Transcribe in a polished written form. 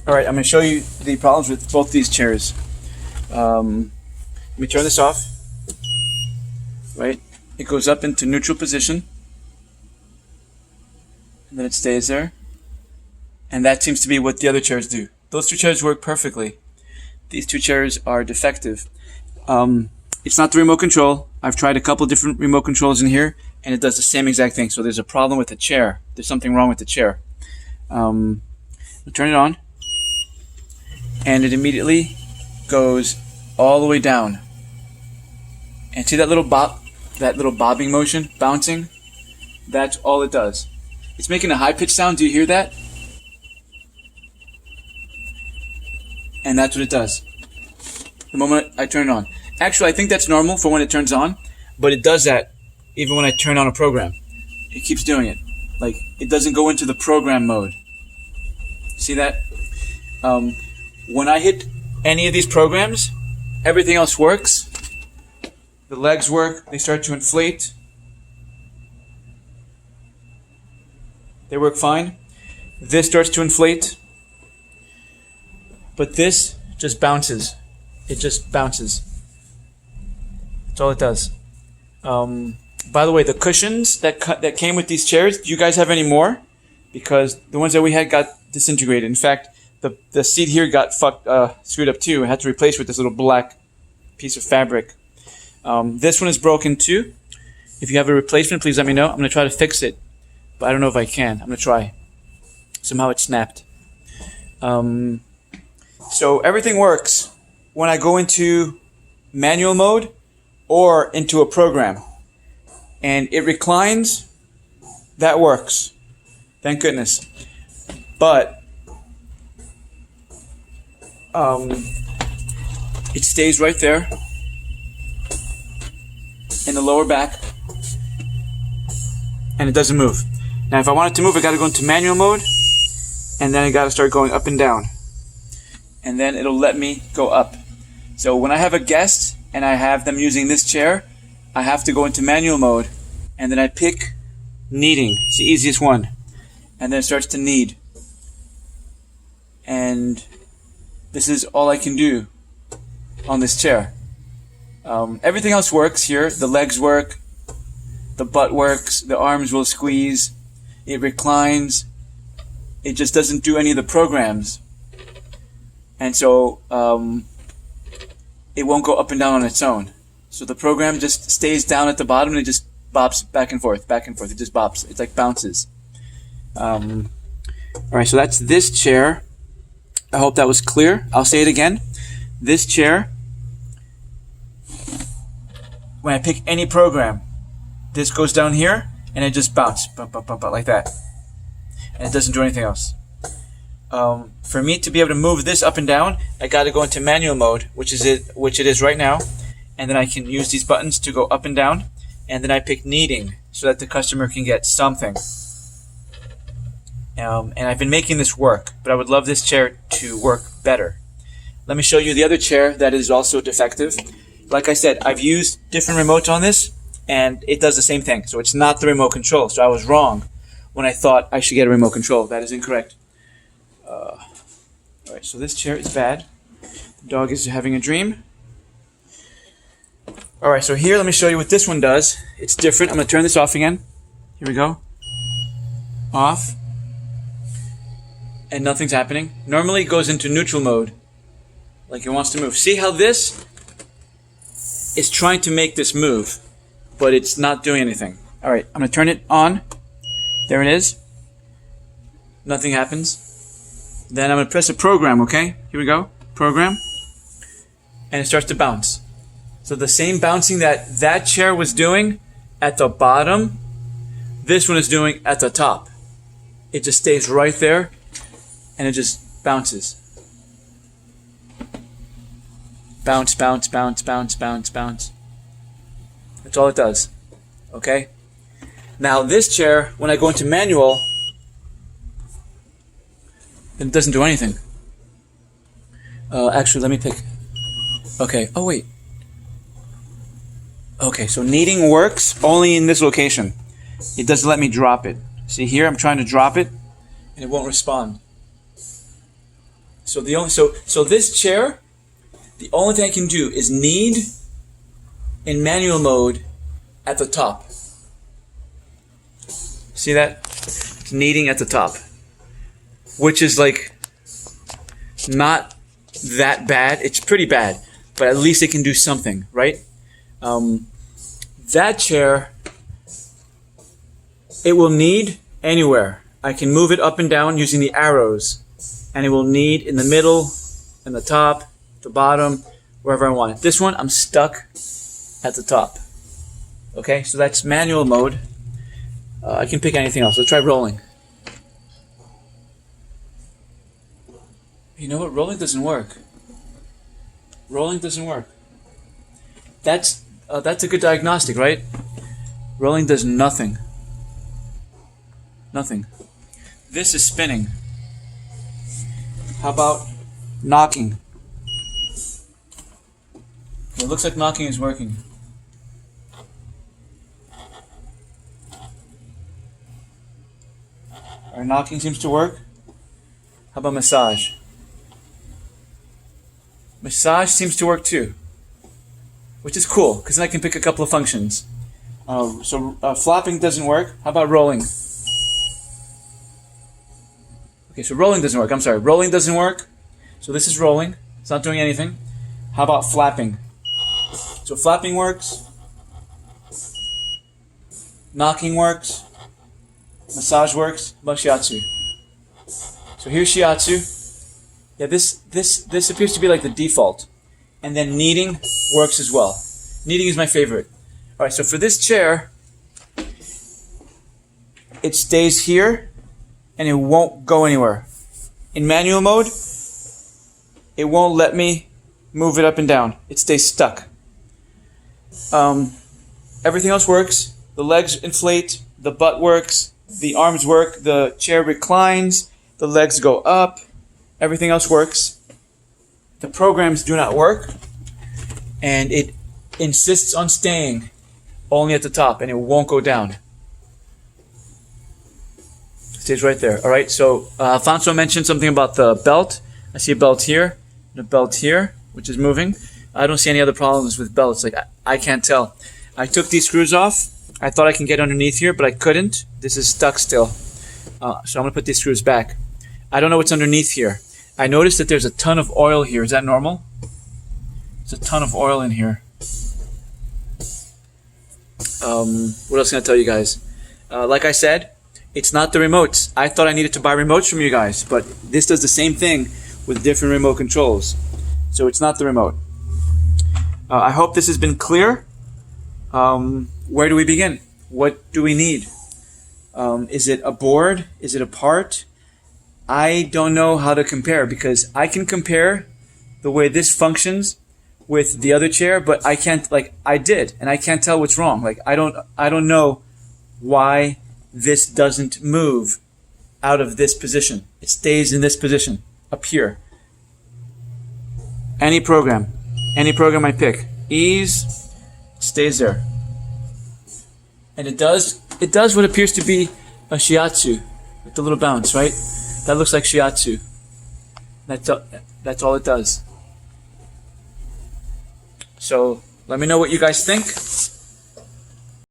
Alright, I'm going to show you the problems with both these chairs. Let me turn this off. Right? It goes up into neutral position. And then it stays there. And that seems to be what the other chairs do. Those two chairs work perfectly. These two chairs are defective. It's not the remote control. I've tried a couple different remote controls in here, and it does the same exact thing. So there's a problem with the chair. There's something wrong with the chair. I'll turn it on. And it immediately goes all the way down. And see that little bobbing motion, bouncing? That's all it does. It's making a high-pitched sound. Do you hear that? And that's what it does. The moment I turn it on. Actually, I think that's normal for when it turns on, but it does that even when I turn on a program. It keeps doing it. Like, it doesn't go into the program mode. See that? When I hit any of these programs, everything else works. The legs work. They start to inflate. They work fine. This starts to inflate. But this just bounces. It just bounces. That's all it does. By the way, the cushions that came with these chairs, do you guys have any more? Because the ones that we had got disintegrated. In fact, the seat here got screwed up too. I had to replace with this little black piece of fabric. This one is broken too. If you have a replacement, please let me know. I'm going to try to fix it, but I don't know if I can. I'm going to try. Somehow it snapped. So everything works when I go into manual mode or into a program. And it reclines. That works. Thank goodness. But it stays right there in the lower back, and it doesn't move. Now if I want it to move, I got to go into manual mode, and then I got to start going up and down, and then it'll let me go up. So when I have a guest and I have them using this chair, I have to go into manual mode, and then I pick kneading. It's the easiest one, and then it starts to knead. And this is all I can do on this chair. Everything else works here. The legs work, the butt works, the arms will squeeze, it reclines. It just doesn't do any of the programs. And so it won't go up and down on its own. So the program just stays down at the bottom and it just bops back and forth, back and forth. It just bops. It like bounces. Alright, so that's this chair. I hope that was clear. I'll say it again. This chair, when I pick any program, this goes down here and it just bounces, like that. And it doesn't do anything else. For me to be able to move this up and down, I got to go into manual mode, which it is right now. And then I can use these buttons to go up and down. And then I pick kneading so that the customer can get something. And I've been making this work, but I would love this chair to work better. Let me show you the other chair that is also defective. Like I said, I've used different remotes on this, and it does the same thing. So it's not the remote control. So I was wrong when I thought I should get a remote control. That is incorrect. Alright, so this chair is bad. The dog is having a dream. Alright, so here, let me show you what this one does. It's different. I'm going to turn this off again. Here we go. Off. And nothing's happening. Normally it goes into neutral mode, like it wants to move. See how this is trying to make this move, but it's not doing anything. Alright, I'm going to turn it on. There it is. Nothing happens. Then I'm going to press a program, okay? Here we go. Program. And it starts to bounce. So the same bouncing that chair was doing at the bottom, this one is doing at the top. It just stays right there. And it just bounces. Bounce, bounce, bounce, bounce, bounce, bounce. That's all it does. Okay? Now this chair, when I go into manual, then it doesn't do anything. Actually, let me pick. Okay. Oh, wait. Okay, so kneading works only in this location. It doesn't let me drop it. See here, I'm trying to drop it, and it won't respond. So this chair, the only thing I can do is knead in manual mode at the top. See that? It's kneading at the top, which is like not that bad. It's pretty bad, but at least it can do something, right? That chair, it will knead anywhere. I can move it up and down using the arrows, and it will knead in the middle, in the top, the bottom, wherever I want it. This one, I'm stuck at the top. Okay, so that's manual mode. I can pick anything else. Let's try rolling. You know what? Rolling doesn't work. Rolling doesn't work. That's a good diagnostic, right? Rolling does nothing. Nothing. This is spinning. How about knocking? It looks like knocking is working. Our knocking seems to work. How about massage? Massage seems to work too, which is cool because then I can pick a couple of functions. Flopping doesn't work. How about rolling? Okay, so rolling doesn't work. I'm sorry, rolling doesn't work. So this is rolling. It's not doing anything. How about flapping? So flapping works. Knocking works. Massage works. How about shiatsu? So here's shiatsu. Yeah, this appears to be like the default. And then kneading works as well. Kneading is my favorite. Alright, so for this chair, it stays here and it won't go anywhere. In manual mode, it won't let me move it up and down. It stays stuck. Everything else works. The legs inflate, the butt works, the arms work, the chair reclines, the legs go up, everything else works. The programs do not work, and it insists on staying only at the top, and it won't go down. It stays right there. All right, so Alfonso mentioned something about the belt. I see a belt here, and a belt here, which is moving. I don't see any other problems with belts. Like I can't tell. I took these screws off. I thought I can get underneath here, but I couldn't. This is stuck still. So I'm going to put these screws back. I don't know what's underneath here. I noticed that there's a ton of oil here. Is that normal? There's a ton of oil in here. What else can I tell you guys? Like I said, it's not the remotes. I thought I needed to buy remotes from you guys, but this does the same thing with different remote controls. So it's not the remote. I hope this has been clear. Where do we begin? What do we need? Is it a board? Is it a part? I don't know how to compare because I can compare the way this functions with the other chair, but I can't, like I did, and I can't tell what's wrong. Like I don't know why this doesn't move out of this position. It stays in this position up here. Any program I pick, ease, it stays there. And it does what appears to be a shiatsu with the little bounce, right? That looks like shiatsu. That's all it does. So let me know what you guys think.